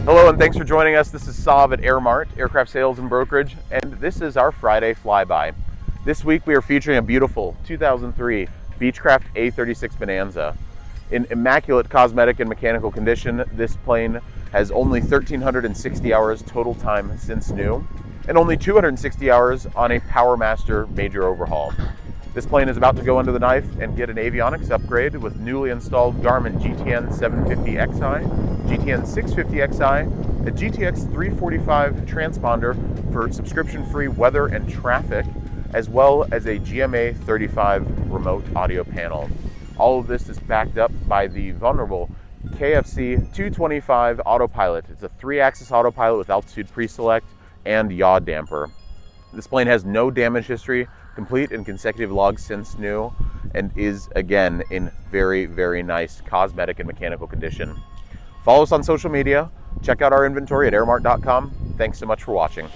Hello and thanks for joining us. This is Sav at AirMart, Aircraft Sales and Brokerage, and this is our Friday flyby. This week we are featuring a beautiful 2003 Beechcraft A36 Bonanza. In immaculate cosmetic and mechanical condition, this plane has only 1,360 hours total time since new, and only 260 hours on a PowerMaster major overhaul. This plane is about to go under the knife and get an avionics upgrade with newly installed Garmin GTN 750XI, GTN 650XI, a GTX 345 transponder for subscription-free weather and traffic, as well as a GMA 35 remote audio panel. All of this is backed up by the vulnerable KFC 225 autopilot. It's a 3-axis autopilot with altitude pre-select and yaw damper. This plane has no damage history, complete and consecutive logs since new, and is again in very, very nice cosmetic and mechanical condition. Follow us on social media, check out our inventory at airmart.com. Thanks so much for watching.